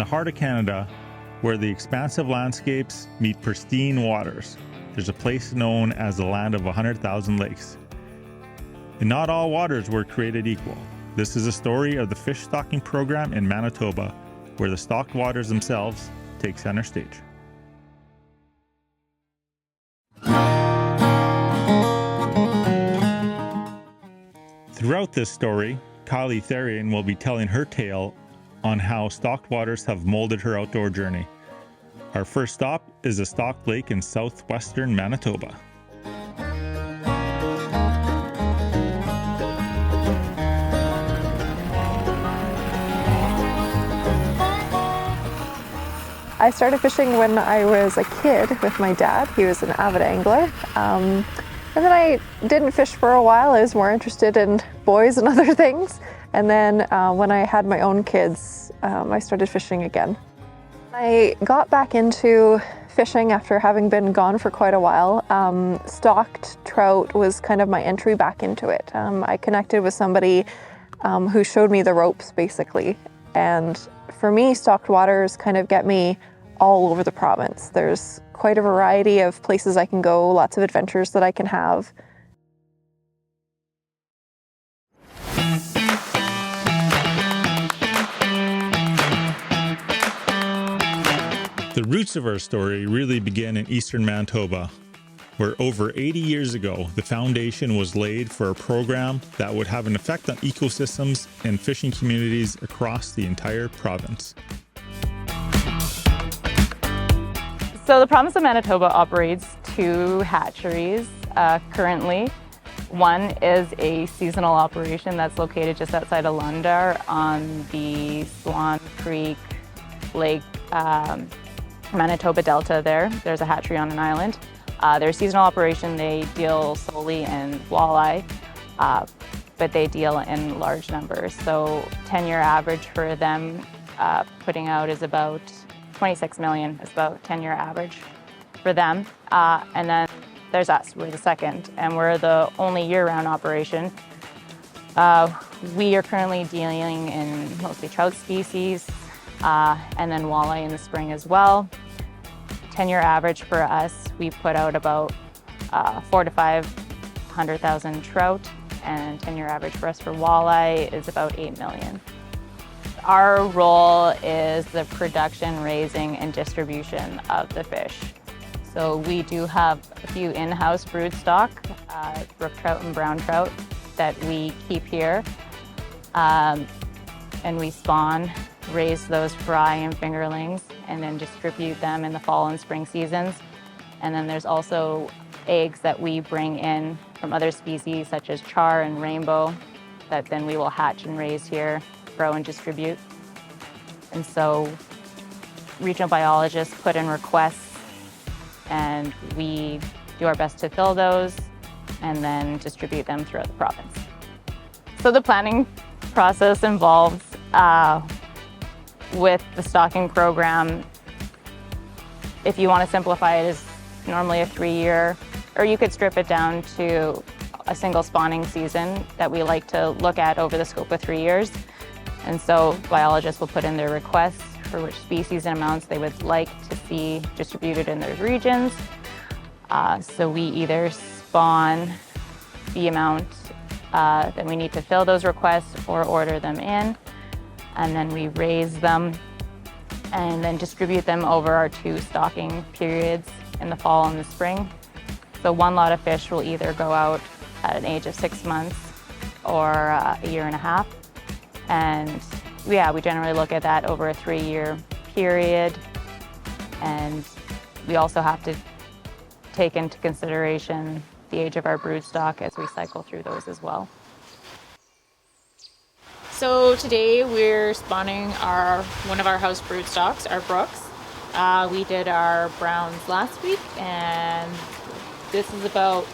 heart of Canada, where the expansive landscapes meet pristine waters, there's a place known as the land of 100,000 lakes. And not all waters were created equal. This is a story of the fish stocking program in Manitoba, where the stocked waters themselves take center stage. Throughout this story, Kylie Therian will be telling her tale on how stocked waters have molded her outdoor journey. Our first stop is a stocked lake in southwestern Manitoba. I started fishing when I was a kid with my dad. He was an avid angler. And then I didn't fish for a while. I was more interested in boys and other things. And then when I had my own kids, I started fishing again. I got back into fishing after having been gone for quite a while. Stocked trout was kind of my entry back into it. I connected with somebody who showed me the ropes, basically. And for me, stocked waters kind of get me all over the province. There's quite a variety of places I can go, lots of adventures that I can have. The roots of our story really begin in eastern Manitoba, where over 80 years ago, the foundation was laid for a program that would have an effect on ecosystems and fishing communities across the entire province. So the province of Manitoba operates 2 hatcheries currently. One is a seasonal operation that's located just outside of Lundar on the Swan Creek Lake Manitoba Delta there. There's a hatchery on an island. They're a seasonal operation. They deal solely in walleye, but they deal in large numbers. So 10-year average for them putting out is about 26 million is about 10-year average for them. And then there's us, we're the second, and we're the only year-round operation. We are currently dealing in mostly trout species, and then walleye in the spring as well. 10-year average for us, we put out about 400,000 to 500,000 trout, and 10-year average for us for walleye is about 8 million. Our role is the production, raising, and distribution of the fish. So we do have a few in-house brood stock, brook trout and brown trout, that we keep here. And we spawn, raise those fry and fingerlings, and then distribute them in the fall and spring seasons. And then there's also eggs that we bring in from other species such as char and rainbow that then we will hatch and raise here, grow and distribute. And so regional biologists put in requests and we do our best to fill those and then distribute them throughout the province. So the planning process involves with the stocking program, if you want to simplify it, is normally a 3-year, or you could strip it down to a single spawning season that we like to look at over the scope of 3 years. And so biologists will put in their requests for which species and amounts they would like to see distributed in those regions. So we either spawn the amount that we need to fill those requests or order them in, and then we raise them and then distribute them over our 2 stocking periods in the fall and the spring. So one lot of fish will either go out at an age of 6 months or a year and a half. And yeah, we generally look at that over a 3-year period. And we also have to take into consideration the age of our brood stock as we cycle through those as well. So today we're spawning one of our house brood stocks, our brooks. We did our browns last week, and this is about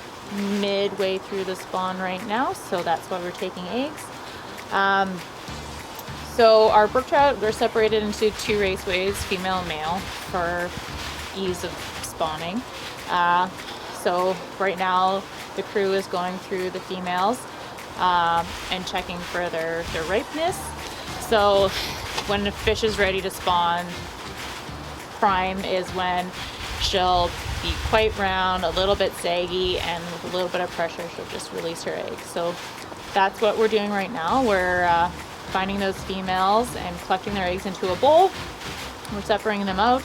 midway through the spawn right now, so that's why we're taking eggs. So our brook trout, they're separated into 2 raceways, female and male, for ease of spawning. So right now the crew is going through the females and checking for their ripeness. So when the fish is ready to spawn, prime is when she'll be quite round, a little bit saggy, and with a little bit of pressure she'll just release her eggs. So that's what we're doing right now. We're finding those females and collecting their eggs into a bowl. We're separating them out.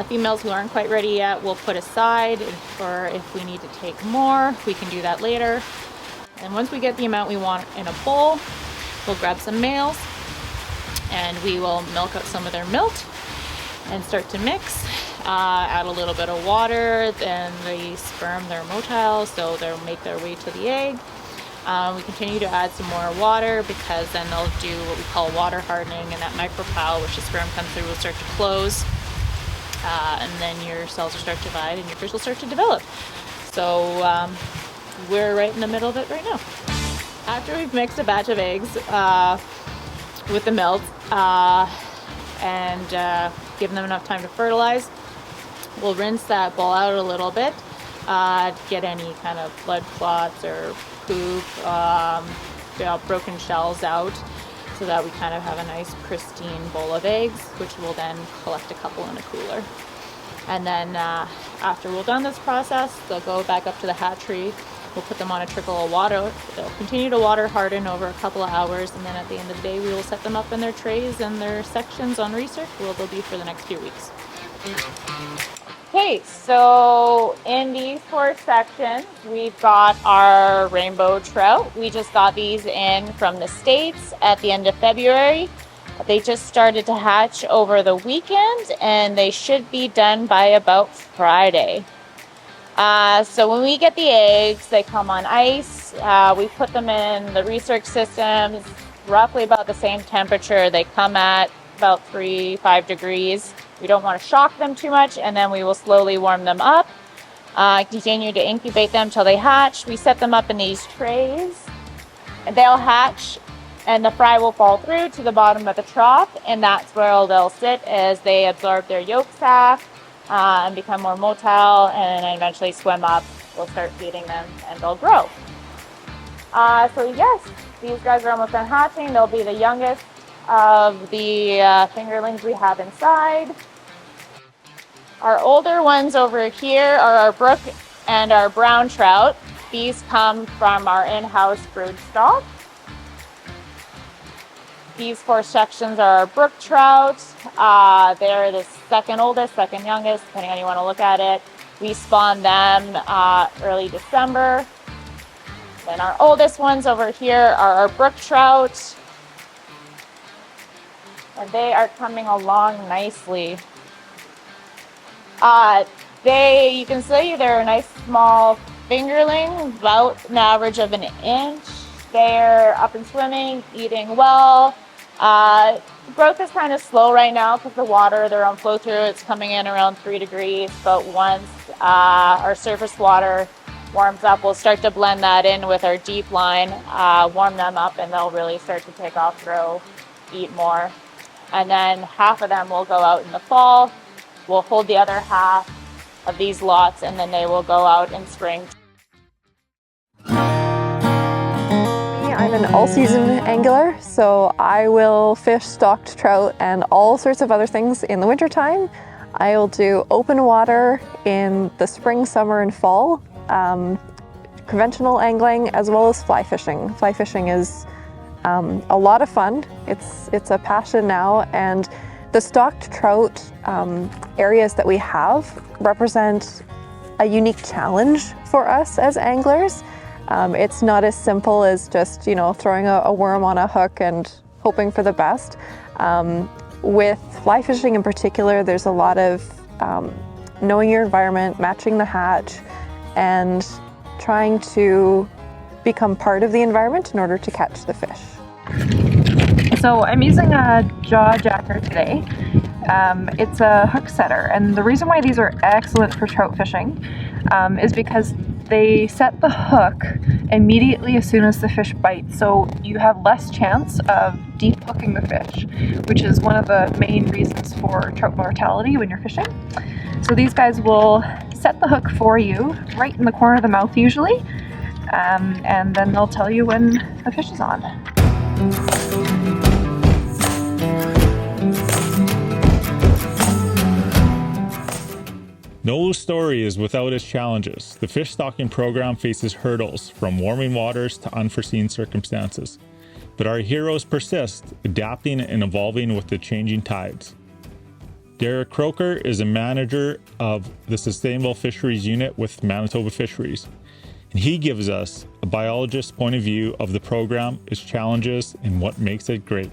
Females who aren't quite ready yet we'll put aside, or if we need to take more, we can do that later. And once we get the amount we want in a bowl, we'll grab some males and we will milk out some of their milt and start to mix. Add a little bit of water, then the sperm, they're motile, so they'll make their way to the egg. We continue to add some more water because then they'll do what we call water hardening, and that micropyle, which the sperm comes through, will start to close. And then your cells will start to divide and your fish will start to develop. So we're right in the middle of it right now. After we've mixed a batch of eggs with the milt and given them enough time to fertilize, we'll rinse that bowl out a little bit, get any kind of blood clots or poop, broken shells out, so that we kind of have a nice pristine bowl of eggs, which we'll then collect a couple in a cooler. And then after we're done this process, they'll go back up to the hatchery. We'll put them on a trickle of water. They'll continue to water harden over a couple of hours, and then at the end of the day we will set them up in their trays and their sections on research where they'll be for the next few weeks. Okay, so in these 4 sections, we've got our rainbow trout. We just got these in from the States at the end of February. They just started to hatch over the weekend, and they should be done by about Friday. So when we get the eggs, they come on ice. We put them in the research systems, roughly about the same temperature. They come at about 3-5 degrees. We don't want to shock them too much, and then we will slowly warm them up. Continue to incubate them till they hatch. We set them up in these trays, and they'll hatch, and the fry will fall through to the bottom of the trough, and that's where they'll sit as they absorb their yolk sac and become more motile, and then eventually swim up. We'll start feeding them, and they'll grow. So yes, these guys are almost done hatching. They'll be the youngest of the fingerlings we have inside. Our older ones over here are our brook and our brown trout. These come from our in-house brood stock. These 4 sections are our brook trout. They're the second oldest, second youngest, depending on how you want to look at it. We spawned them early December. Then our oldest ones over here are our brook trout. And they are coming along nicely. You can see they're a nice small fingerling, about an average of an inch. They're up and swimming, eating well. Growth is kind of slow right now because the water, their own flow through, it's coming in around 3 degrees. But once our surface water warms up, we'll start to blend that in with our deep line, warm them up, and they'll really start to take off, grow, eat more. And then half of them will go out in the fall. We'll hold the other half of these lots, and then they will go out in spring. I'm an all-season angler, so I will fish stocked trout and all sorts of other things in the wintertime. I will do open water in the spring, summer, and fall, conventional angling, as well as fly fishing. Fly fishing is a lot of fun. It's a passion now, and the stocked trout areas that we have represent a unique challenge for us as anglers. It's not as simple as just, throwing a worm on a hook and hoping for the best. With fly fishing in particular, there's a lot of knowing your environment, matching the hatch, and trying to become part of the environment in order to catch the fish. So I'm using a jaw jacker today. It's a hook setter, and the reason why these are excellent for trout fishing is because they set the hook immediately as soon as the fish bites, so you have less chance of deep hooking the fish, which is one of the main reasons for trout mortality when you're fishing. So these guys will set the hook for you right in the corner of the mouth usually, and then they'll tell you when the fish is on. No story is without its challenges. The fish stocking program faces hurdles, from warming waters to unforeseen circumstances. But our heroes persist, adapting and evolving with the changing tides. Derek Croker is a manager of the Sustainable Fisheries Unit with Manitoba Fisheries, and he gives us a biologist's point of view of the program, its challenges, and what makes it great.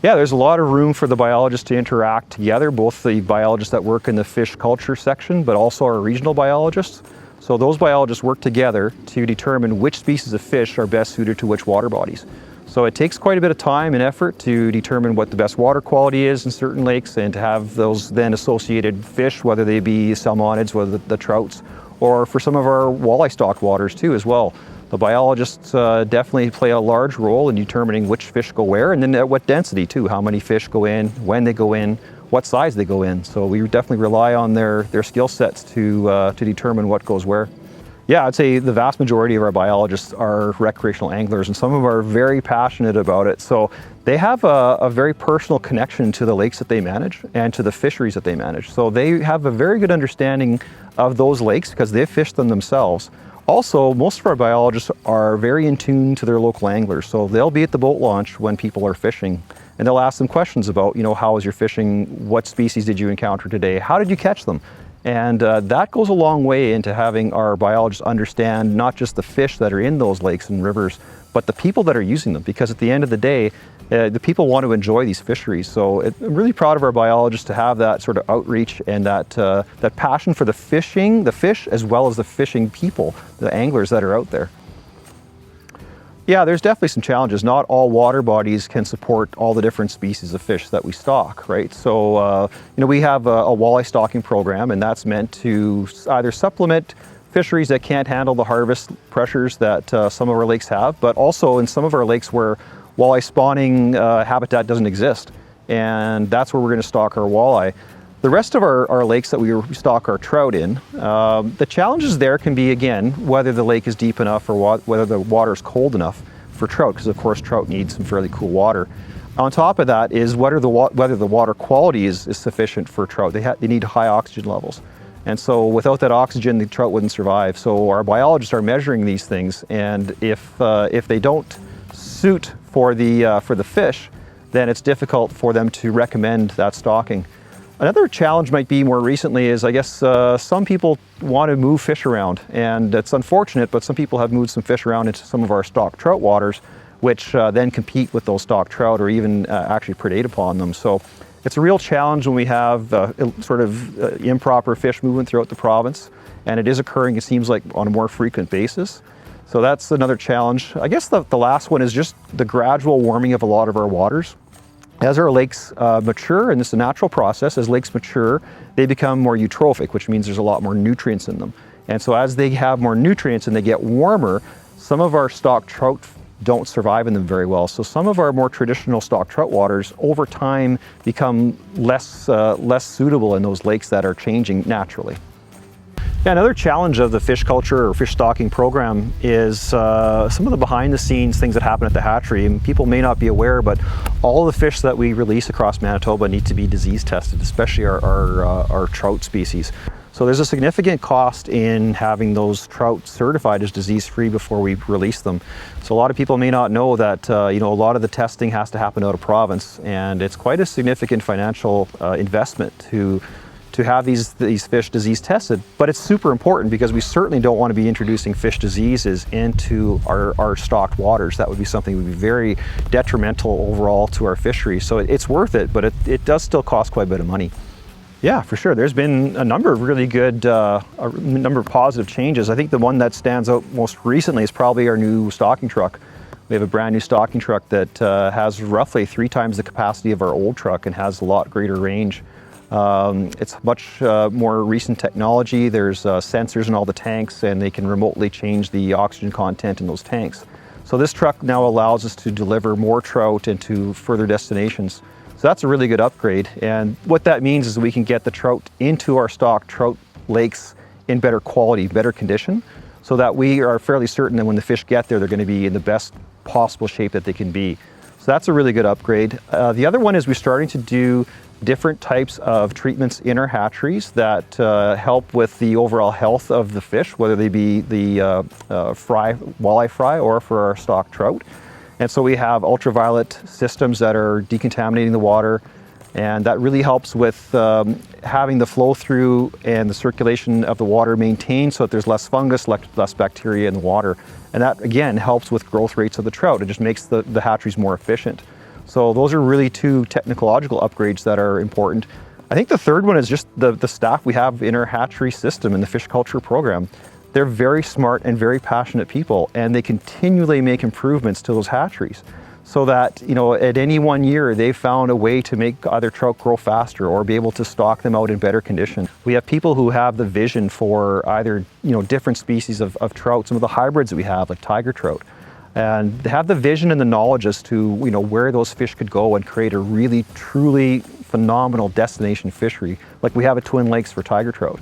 Yeah, there's a lot of room for the biologists to interact together, both the biologists that work in the fish culture section, but also our regional biologists. So those biologists work together to determine which species of fish are best suited to which water bodies. So it takes quite a bit of time and effort to determine what the best water quality is in certain lakes, and to have those then associated fish, whether they be salmonids, whether the trouts, or for some of our walleye stocked waters too as well. The biologists definitely play a large role in determining which fish go where, and then at what density too, how many fish go in, when they go in, what size they go in. So we definitely rely on their skill sets to determine what goes where. Yeah, I'd say the vast majority of our biologists are recreational anglers, and some of them are very passionate about it. So they have a very personal connection to the lakes that they manage and to the fisheries that they manage. So they have a very good understanding of those lakes because they've fished them themselves. Also, most of our biologists are very in tune to their local anglers. So they'll be at the boat launch when people are fishing, and they'll ask them questions about, how was your fishing? What species did you encounter today? How did you catch them? And that goes a long way into having our biologists understand not just the fish that are in those lakes and rivers, but the people that are using them. Because at the end of the day, the people want to enjoy these fisheries. So I'm really proud of our biologists to have that sort of outreach and that passion for the fish, as well as the fishing people, the anglers that are out there. Yeah, there's definitely some challenges. Not all water bodies can support all the different species of fish that we stock, right? So, we have a walleye stocking program, and that's meant to either supplement fisheries that can't handle the harvest pressures that some of our lakes have, but also in some of our lakes where walleye spawning habitat doesn't exist. And that's where we're going to stock our walleye. The rest of our lakes that we stock our trout in, the challenges there can be, again, whether the lake is deep enough or whether the water is cold enough for trout, because of course trout need some fairly cool water. On top of that is whether the water quality is sufficient for trout. They need high oxygen levels. And so without that oxygen, the trout wouldn't survive. So our biologists are measuring these things, and if they don't suit for the fish, then it's difficult for them to recommend that stocking. Another challenge might be more recently is, I guess, some people want to move fish around, and it's unfortunate, but some people have moved some fish around into some of our stocked trout waters, which then compete with those stocked trout or even actually predate upon them. So it's a real challenge when we have improper fish movement throughout the province, and it is occurring, it seems like, on a more frequent basis. So that's another challenge. I guess the last one is just the gradual warming of a lot of our waters. As our lakes mature, and this is a natural process, as lakes mature, they become more eutrophic, which means there's a lot more nutrients in them. And so as they have more nutrients and they get warmer, some of our stocked trout don't survive in them very well. So some of our more traditional stocked trout waters over time become less suitable in those lakes that are changing naturally. Yeah, another challenge of the fish culture or fish stocking program is some of the behind the scenes things that happen at the hatchery. And people may not be aware, but all the fish that we release across Manitoba need to be disease tested, especially our trout species. So there's a significant cost in having those trout certified as disease-free before we release them. So a lot of people may not know that a lot of the testing has to happen out of province, and it's quite a significant financial investment to have these fish disease tested. But it's super important because we certainly don't want to be introducing fish diseases into our stocked waters. That would be something that would be very detrimental overall to our fisheries. So it's worth it, but it does still cost quite a bit of money. Yeah, for sure. There's been a number of really good, a number of positive changes. I think the one that stands out most recently is probably our new stocking truck. We have a brand new stocking truck that has roughly 3 times the capacity of our old truck and has a lot greater range. It's much more recent technology. There's sensors in all the tanks, and they can remotely change the oxygen content in those tanks. So this truck now allows us to deliver more trout into further destinations. So that's a really good upgrade. And what that means is we can get the trout into our stocked trout lakes in better quality, better condition, so that we are fairly certain that when the fish get there, they're going to be in the best possible shape that they can be. So So that's a really good upgrade. The other one is we're starting to do different types of treatments in our hatcheries that help with the overall health of the fish, whether they be the walleye fry or for our stock trout. And so we have ultraviolet systems that are decontaminating the water, and that really helps with having the flow through and the circulation of the water maintained so that there's less fungus, less bacteria in the water. And that again helps with growth rates of the trout. It just makes the hatcheries more efficient. So those are really two technological upgrades that are important. I think the third one is just the staff we have in our hatchery system in the fish culture program. They're very smart and very passionate people, and they continually make improvements to those hatcheries so that, you know, at any one year they've found a way to make either trout grow faster or be able to stock them out in better condition. We have people who have the vision for either, you know, different species of trout, some of the hybrids that we have, like tiger trout. And they have the vision and the knowledge as to, you know, where those fish could go and create a really, truly phenomenal destination fishery, like we have at Twin Lakes for tiger trout.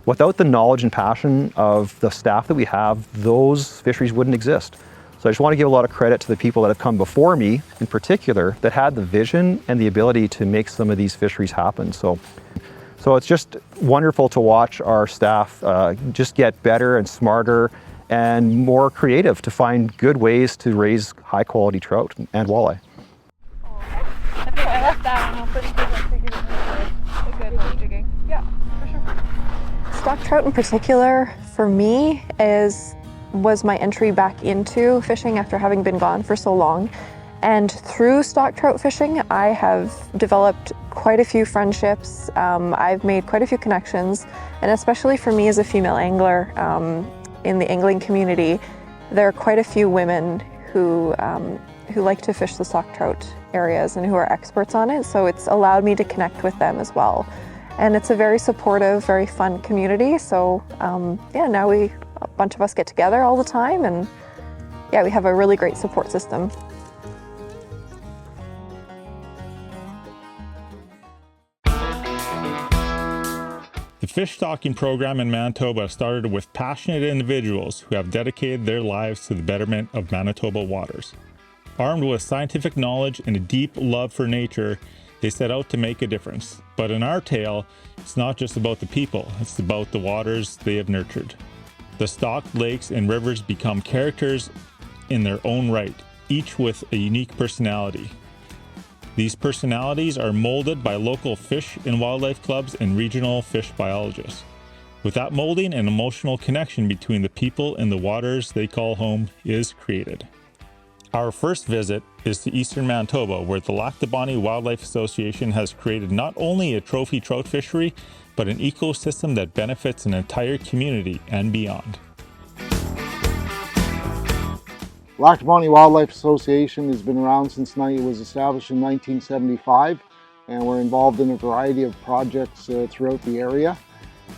Without the knowledge and passion of the staff that we have, those fisheries wouldn't exist. So I just want to give a lot of credit to the people that have come before me, in particular, that had the vision and the ability to make some of these fisheries happen. So it's just wonderful to watch our staff just get better and smarter and more creative to find good ways to raise high quality trout and walleye. I left that one open because I figured it was a good one jigging. Yeah, for sure. Stock trout in particular, for me, was my entry back into fishing after having been gone for so long. And through stock trout fishing, I have developed quite a few friendships. I've made quite a few connections, and especially for me as a female angler in the angling community, there are quite a few women who like to fish the stock trout areas and who are experts on it. So it's allowed me to connect with them as well. And it's a very supportive, very fun community. So yeah, now a bunch of us get together all the time, and yeah, we have a really great support system. The fish stocking program in Manitoba started with passionate individuals who have dedicated their lives to the betterment of Manitoba waters. Armed with scientific knowledge and a deep love for nature, they set out to make a difference. But in our tale, it's not just about the people, it's about the waters they have nurtured. The stocked lakes and rivers become characters in their own right, each with a unique personality. These personalities are molded by local fish and wildlife clubs and regional fish biologists. With that molding, an emotional connection between the people and the waters they call home is created. Our first visit is to eastern Manitoba, where the Lac du Bonnet Wildlife Association has created not only a trophy trout fishery, but an ecosystem that benefits an entire community and beyond. Lac du Bonnet Wildlife Association has been around since it was established in 1975, and we're involved in a variety of projects throughout the area.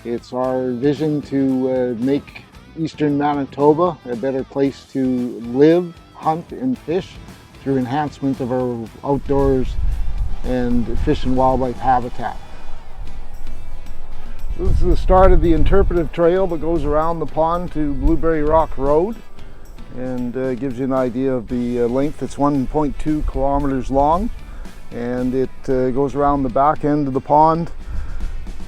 It's our vision to make eastern Manitoba a better place to live, hunt, and fish through enhancement of our outdoors and fish and wildlife habitat. This is the start of the interpretive trail that goes around the pond to Blueberry Rock Road, and gives you an idea of the length. It's 1.2 kilometers long, and it goes around the back end of the pond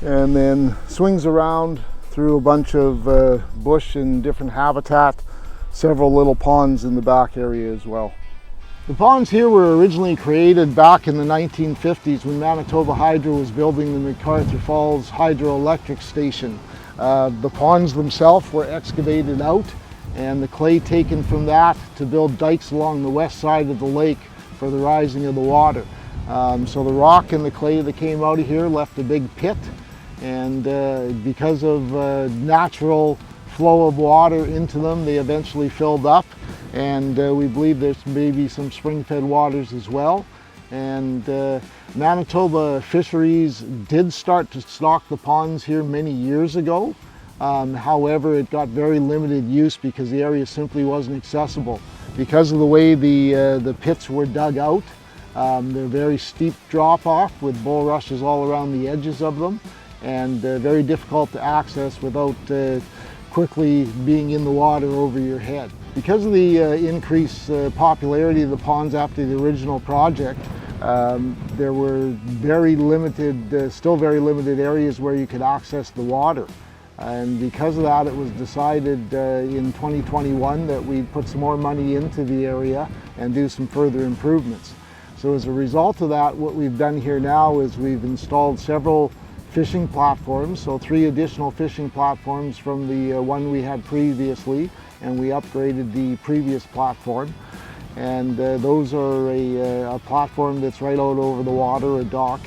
and then swings around through a bunch of bush and different habitat, several little ponds in the back area as well. The ponds here were originally created back in the 1950s when Manitoba Hydro was building the MacArthur Falls Hydroelectric Station. The ponds themselves were excavated out, and the clay taken from that to build dikes along the west side of the lake for the rising of the water. So the rock and the clay that came out of here left a big pit, and because of natural flow of water into them, they eventually filled up, and we believe there's maybe some spring-fed waters as well. And Manitoba Fisheries did start to stock the ponds here many years ago. However, it got very limited use because the area simply wasn't accessible. Because of the way the pits were dug out, they're very steep drop-off with bulrushes all around the edges of them, and very difficult to access without quickly being in the water over your head. Because of the increased popularity of the ponds after the original project, there were very limited, still very limited areas where you could access the water. And because of that, it was decided in 2021 that we'd put some more money into the area and do some further improvements. So as a result of that, what we've done here now is we've installed several fishing platforms, so 3 additional fishing platforms from the one we had previously, and we upgraded the previous platform. And those are a platform that's right out over the water, a dock,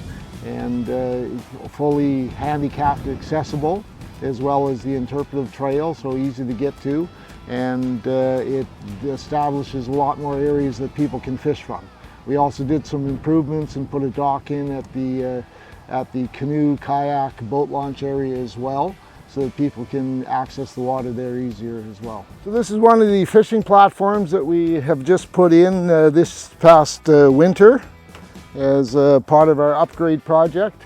and fully handicapped accessible, as well as the interpretive trail, so easy to get to, and it establishes a lot more areas that people can fish from. We also did some improvements and put a dock in at the canoe, kayak, boat launch area as well, so that people can access the water there easier as well. So this is one of the fishing platforms that we have just put in this past winter as part of our upgrade project.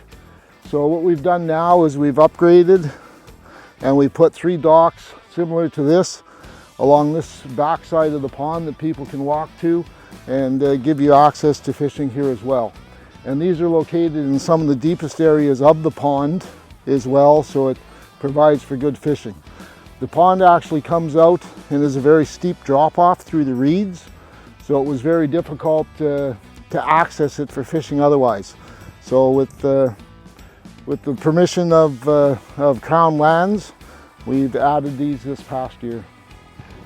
So what we've done now is we've upgraded and we put 3 docks similar to this along this back side of the pond that people can walk to and give you access to fishing here as well. And these are located in some of the deepest areas of the pond as well, so it provides for good fishing. The pond actually comes out and is a very steep drop-off through the reeds, so it was very difficult to access it for fishing otherwise. So with the permission of Crown Lands, we've added these this past year.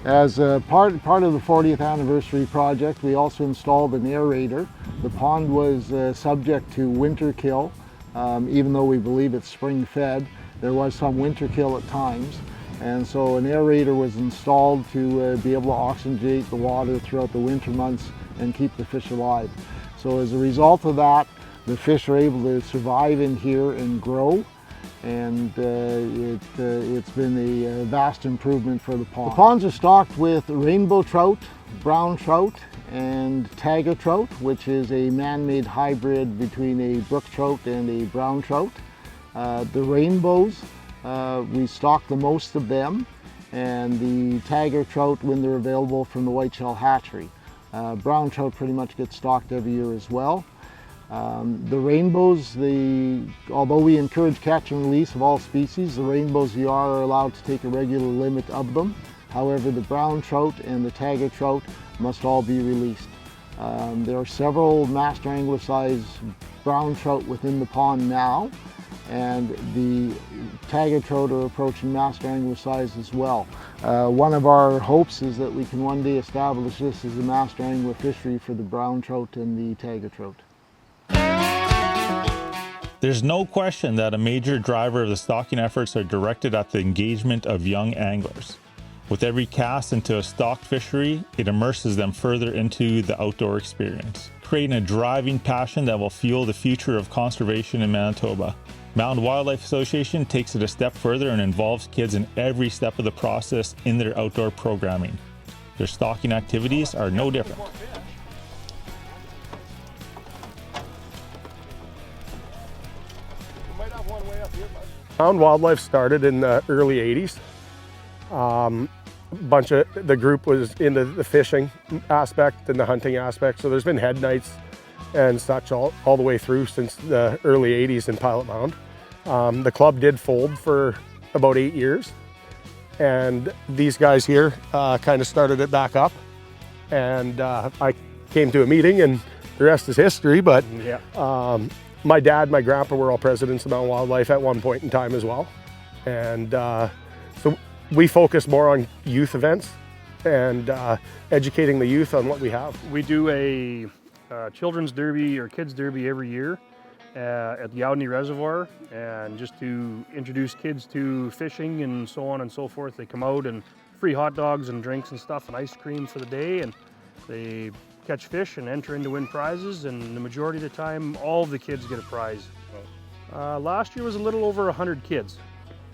As part of the 40th anniversary project, we also installed an aerator. The pond was subject to winter kill, even though we believe it's spring fed. There was some winter kill at times, and so an aerator was installed to be able to oxygenate the water throughout the winter months and keep the fish alive. So as a result of that, the fish are able to survive in here and grow, and it's been a vast improvement for the pond. The ponds are stocked with rainbow trout, brown trout, and tiger trout, which is a man-made hybrid between a brook trout and a brown trout. The rainbows, we stock the most of them, and the tiger trout when they're available from the whiteshell hatchery. Brown trout pretty much get stocked every year as well. The rainbows, although we encourage catch and release of all species, the rainbows you are allowed to take a regular limit of them. However, the brown trout and the tiger trout must all be released. There are several master angler size brown trout within the pond now, and the tiger trout are approaching master angler size as well. One of our hopes is that we can one day establish this as a master angler fishery for the brown trout and the tiger trout. There's no question that a major driver of the stocking efforts are directed at the engagement of young anglers. With every cast into a stocked fishery, it immerses them further into the outdoor experience, creating a driving passion that will fuel the future of conservation in Manitoba. Mound Wildlife Association takes it a step further and involves kids in every step of the process in their outdoor programming. Their stocking activities are no different. Mound Wildlife started in the early 80s. The group was into the fishing aspect and the hunting aspect, so there's been head nights and such all the way through since the early 80s in Pilot Mound. The club did fold for about 8 years, and these guys here kind of started it back up, and I came to a meeting and the rest is history, but my dad, my grandpa were all presidents of Mound Wildlife at one point in time as well. And so we focus more on youth events and educating the youth on what we have. We do a children's derby or kids derby every year at the Outney Reservoir, and just to introduce kids to fishing and so on and so forth. They come out and free hot dogs and drinks and stuff and ice cream for the day, and they catch fish and enter in to win prizes, and the majority of the time all of the kids get a prize. Last year was a little over 100 kids.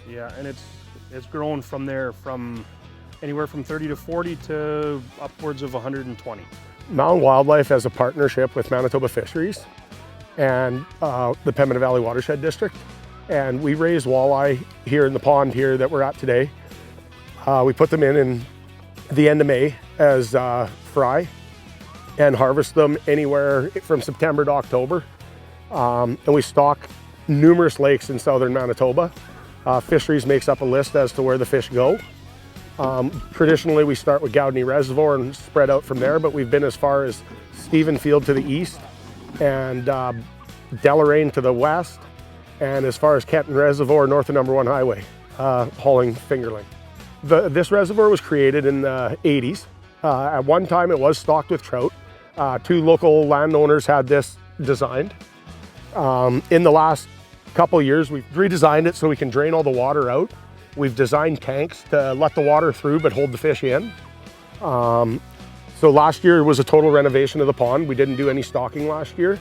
Yeah, and it's grown from there, from anywhere from 30 to 40 to upwards of 120. Mound Wildlife has a partnership with Manitoba Fisheries and the Pembina Valley Watershed District, and we raise walleye here in the pond here that we're at today. We put them in the end of May as fry and harvest them anywhere from September to October. And we stock numerous lakes in southern Manitoba. Fisheries makes up a list as to where the fish go. Traditionally, we start with Goudney Reservoir and spread out from there, but we've been as far as Stephenfield to the east and Deloraine to the west, and as far as Kenton Reservoir north of number 1 highway, hauling fingerling. This reservoir was created in the 80s. At one time it was stocked with trout. 2 local landowners had this designed. In the last couple years we've redesigned it so we can drain all the water out. We've designed tanks to let the water through but hold the fish in. So last year was a total renovation of the pond. We didn't do any stocking last year.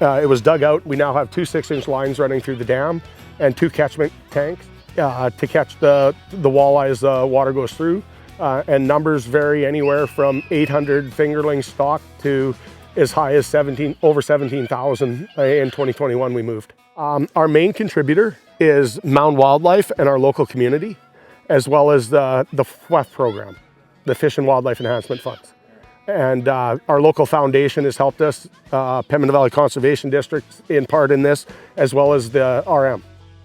It was dug out. We now have 2 6-inch lines running through the dam and 2 catchment tanks to catch the walleye as the water goes through. And numbers vary anywhere from 800 fingerlings stocked to as high as over 17,000 in 2021 we moved. Our main contributor is Mound Wildlife and our local community, as well as the FWEF program, the Fish and Wildlife Enhancement Funds. And our local foundation has helped us, Pembina Valley Conservation District in part in this, as well as the RM.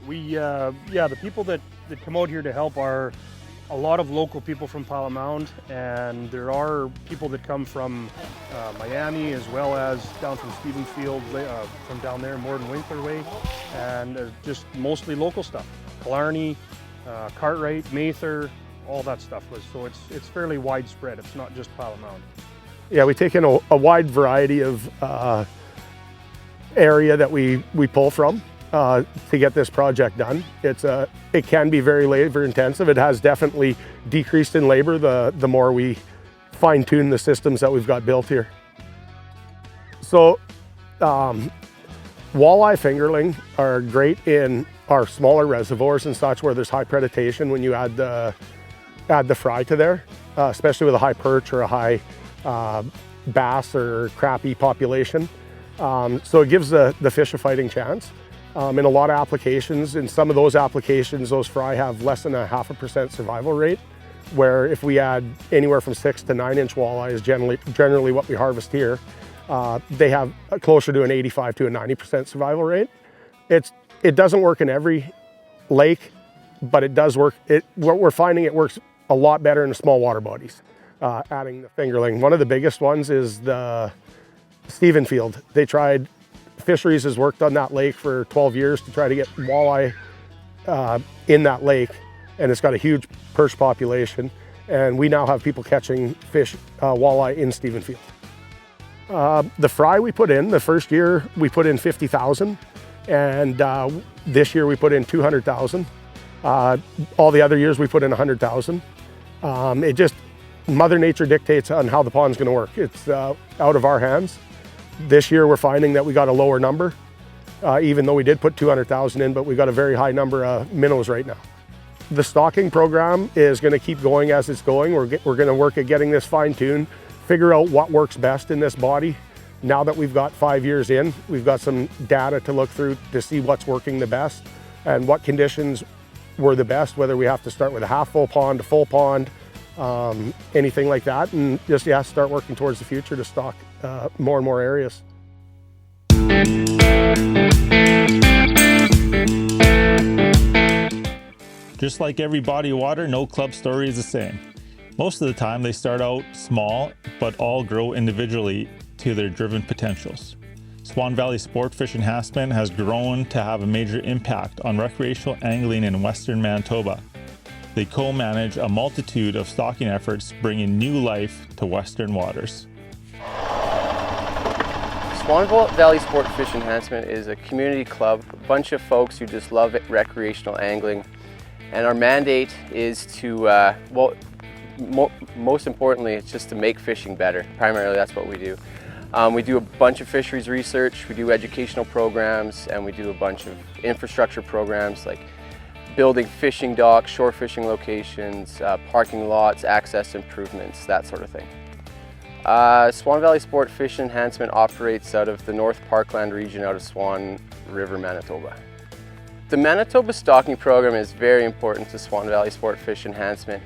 The people that come out here to help are a lot of local people from Pilot Mound, and there are people that come from Miami as well as down from Stephenfield, from down there, Morden Winkler Way, and just mostly local stuff. Killarney, Cartwright, Mather, all that stuff. So it's fairly widespread. It's not just Pilot Mound. Yeah, we take in a wide variety of area that we pull from to get this project done. It can be very labor intensive. It has definitely decreased in labor the more we fine tune the systems that we've got built here. So walleye fingerling are great in our smaller reservoirs and such where there's high predation when you add the fry to there, especially with a high perch or a high bass or crappie population. So it gives the fish a fighting chance. In a lot of applications, in some of those applications, those fry have less than a 0.5% survival rate, where if we add anywhere from 6 to 9-inch walleye is generally what we harvest here, they have closer to an 85 to a 90% survival rate. It doesn't work in every lake, but it does work. What we're finding, it works a lot better in the small water bodies, adding the fingerling. One of the biggest ones is the Stephenfield. Fisheries has worked on that lake for 12 years to try to get walleye in that lake, and it's got a huge perch population, and we now have people catching walleye in Stephenfield. The fry we put in, the first year we put in 50,000, and this year we put in 200,000. All the other years we put in 100,000. Mother Nature dictates on how the pond's gonna work. It's out of our hands. This year we're finding that we got a lower number, even though we did put 200,000 in, but we got a very high number of minnows right now. The stocking program is going to keep going as it's going. We're going to work at getting this fine-tuned, figure out what works best in this body. Now that we've got 5 years in, we've got some data to look through to see what's working the best and what conditions were the best, whether we have to start with a half full pond, a full pond, anything like that, and just start working towards the future to stock more and more areas. Just like every body of water, no club story is the same. Most of the time they start out small, but all grow individually to their driven potentials. Swan Valley Sport Fish Enhancement has grown to have a major impact on recreational angling in western Manitoba. They co-manage a multitude of stocking efforts, bringing new life to western waters. Swan Valley Sport Fish Enhancement is a community club, a bunch of folks who just love recreational angling. And our mandate is to, most importantly, it's just to make fishing better. Primarily, that's what we do. We do a bunch of fisheries research, we do educational programs, and we do a bunch of infrastructure programs like building fishing docks, shore fishing locations, parking lots, access improvements, that sort of thing. Swan Valley Sport Fish Enhancement operates out of the North Parkland region out of Swan River, Manitoba. The Manitoba stocking program is very important to Swan Valley Sport Fish Enhancement.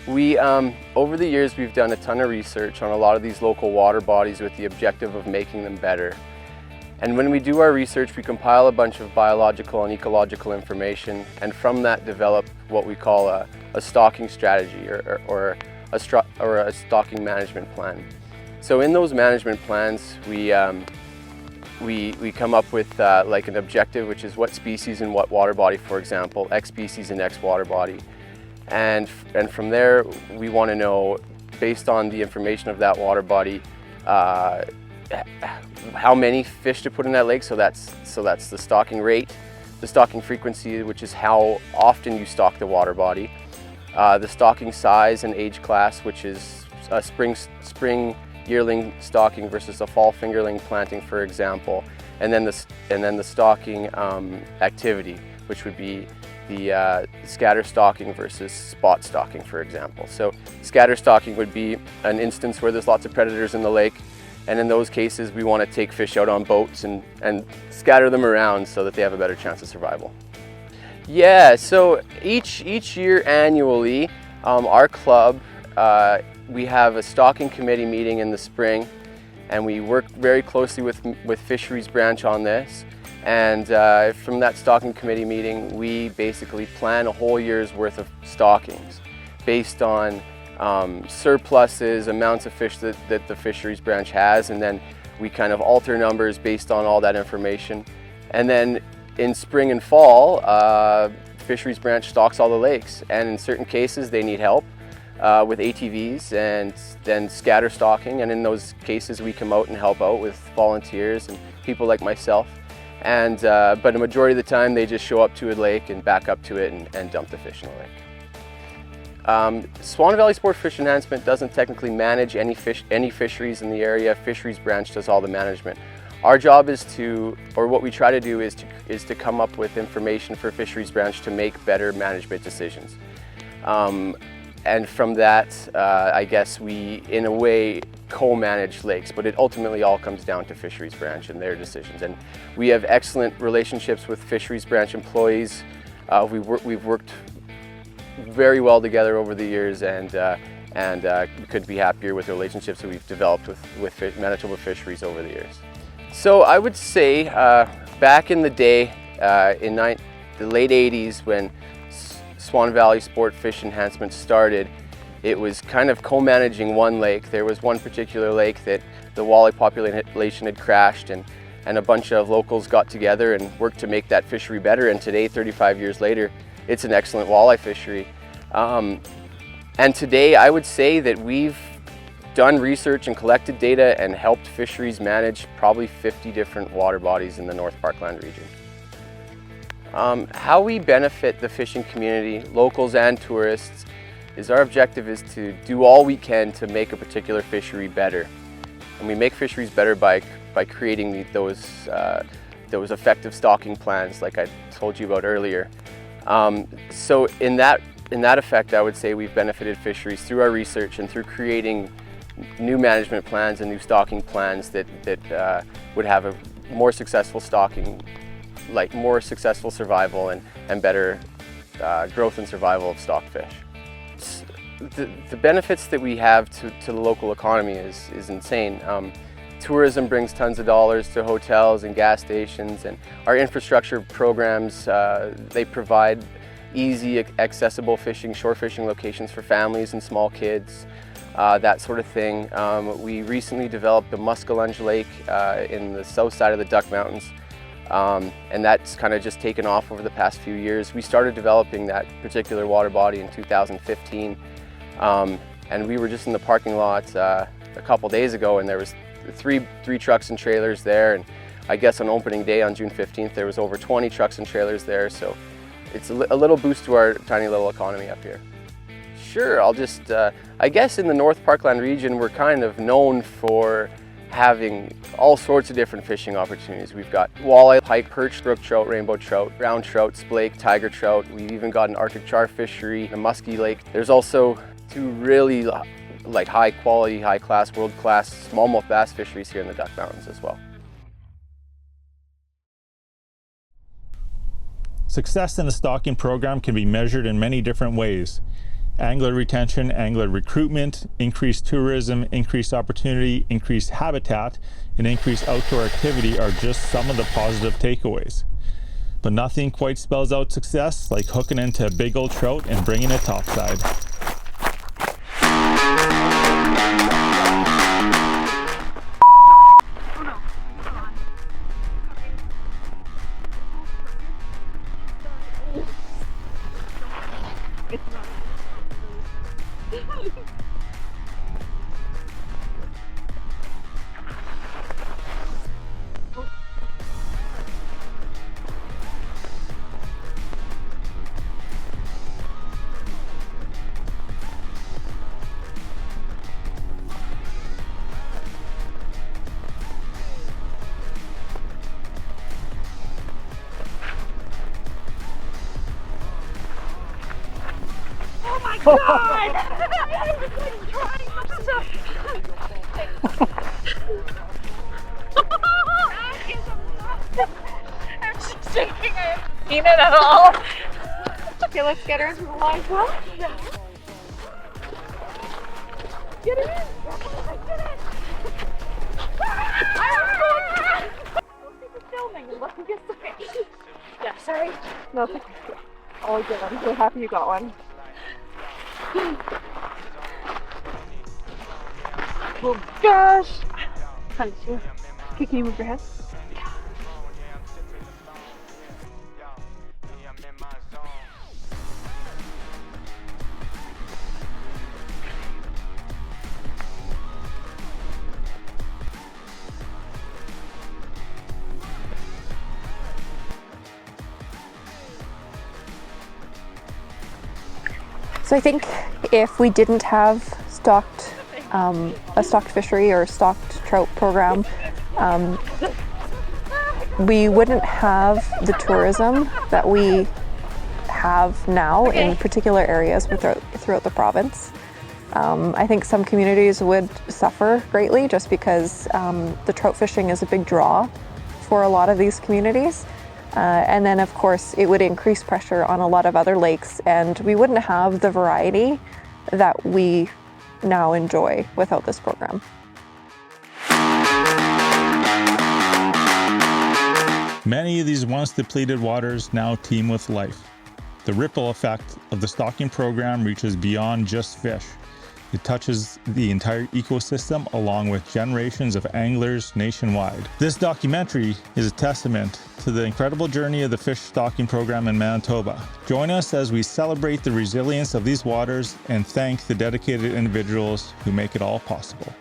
Over the years, we've done a ton of research on a lot of these local water bodies with the objective of making them better. And when we do our research, we compile a bunch of biological and ecological information, and from that develop what we call a stocking strategy or a stocking management plan. So in those management plans, we come up with like an objective, which is what species in what water body, for example, X species in X water body. And from there, we want to know, based on the information of that water body, how many fish to put in that lake. So that's the stocking rate, the stocking frequency, which is how often you stock the water body, the stocking size and age class, which is a spring yearling stocking versus a fall fingerling planting, for example, and then the stocking activity, which would be the scatter stocking versus spot stocking, for example. So scatter stocking would be an instance where there's lots of predators in the lake, and in those cases we want to take fish out on boats and scatter them around so that they have a better chance of survival. Yeah, so each year annually, our club, we have a stocking committee meeting in the spring, and we work very closely with Fisheries branch on this. And from that stocking committee meeting, we basically plan a whole year's worth of stockings based on surpluses, amounts of fish that the Fisheries branch has, and then we kind of alter numbers based on all that information. And then in spring and fall, Fisheries branch stocks all the lakes, and in certain cases they need help with ATVs and then scatter stocking, and in those cases we come out and help out with volunteers and people like myself. And but a majority of the time they just show up to a lake and back up to it and dump the fish in the lake. Swan Valley Sport Fish Enhancement doesn't technically manage any fisheries in the area. Fisheries branch does all the management. Our job is to, or what we try to do is to come up with information for Fisheries branch to make better management decisions. And from that, I guess we, in a way, co-manage lakes, but it ultimately all comes down to Fisheries branch and their decisions. And we have excellent relationships with Fisheries branch employees. We've worked very well together over the years, and could be happier with the relationships that we've developed with Manitoba Fisheries over the years. So I would say back in the day, in the late 80s, when Swan Valley Sport Fish Enhancement started, it was kind of co-managing one lake. There was one particular lake that the walleye population had crashed, and a bunch of locals got together and worked to make that fishery better. And today, 35 years later, it's an excellent walleye fishery. And today I would say that we've done research and collected data and helped fisheries manage probably 50 different water bodies in the North Parkland region. How we benefit the fishing community, locals and tourists, is our objective is to do all we can to make a particular fishery better. And we make fisheries better by creating those effective stocking plans like I told you about earlier. So in that effect, I would say we've benefited fisheries through our research and through creating new management plans and new stocking plans that would have a more successful stocking, like more successful survival and better growth and survival of stocked fish. The benefits that we have to the local economy is insane. Tourism brings tons of dollars to hotels and gas stations, and our infrastructure programs, they provide easy, accessible fishing, shore fishing locations for families and small kids, that sort of thing. We recently developed a muskellunge lake in the south side of the Duck Mountains, and that's kind of just taken off over the past few years. We started developing that particular water body in 2015, and we were just in the parking lot a couple days ago, and there was three trucks and trailers there, and I guess on opening day on June 15th there was over 20 trucks and trailers there, so it's a little boost to our tiny little economy up here. Sure, I'll just, I guess in the North Parkland region we're kind of known for having all sorts of different fishing opportunities. We've got walleye, pike, perch, brook trout, rainbow trout, brown trout, splake, tiger trout. We've even got an Arctic char fishery, a muskie lake. There's also two really like high quality, high class, world class smallmouth bass fisheries here in the Duck Mountains as well. Success in the stocking program can be measured in many different ways. Angler retention, angler recruitment, increased tourism, increased opportunity, increased habitat, and increased outdoor activity are just some of the positive takeaways. But nothing quite spells out success like hooking into a big old trout and bringing it topside. God! I was like trying not to. I'm just shaking. I haven't seen it at all. Okay, let's get her into the line. Well, get her in. Get it. Those people filming and let me get the fish. Yeah, sorry. No, it's okay. Oh, good. I'm so happy you got one. Oh gosh! Honey, can you move your head? So I think if we didn't have a stocked fishery or stocked trout program, we wouldn't have the tourism that we have now in particular areas throughout the province. I think some communities would suffer greatly just because the trout fishing is a big draw for a lot of these communities. And then of course it would increase pressure on a lot of other lakes, and we wouldn't have the variety that we now enjoy without this program. Many of these once depleted waters now teem with life. The ripple effect of the stocking program reaches beyond just fish. It touches the entire ecosystem along with generations of anglers nationwide. This documentary is a testament to the incredible journey of the fish stocking program in Manitoba. Join us as we celebrate the resilience of these waters and thank the dedicated individuals who make it all possible.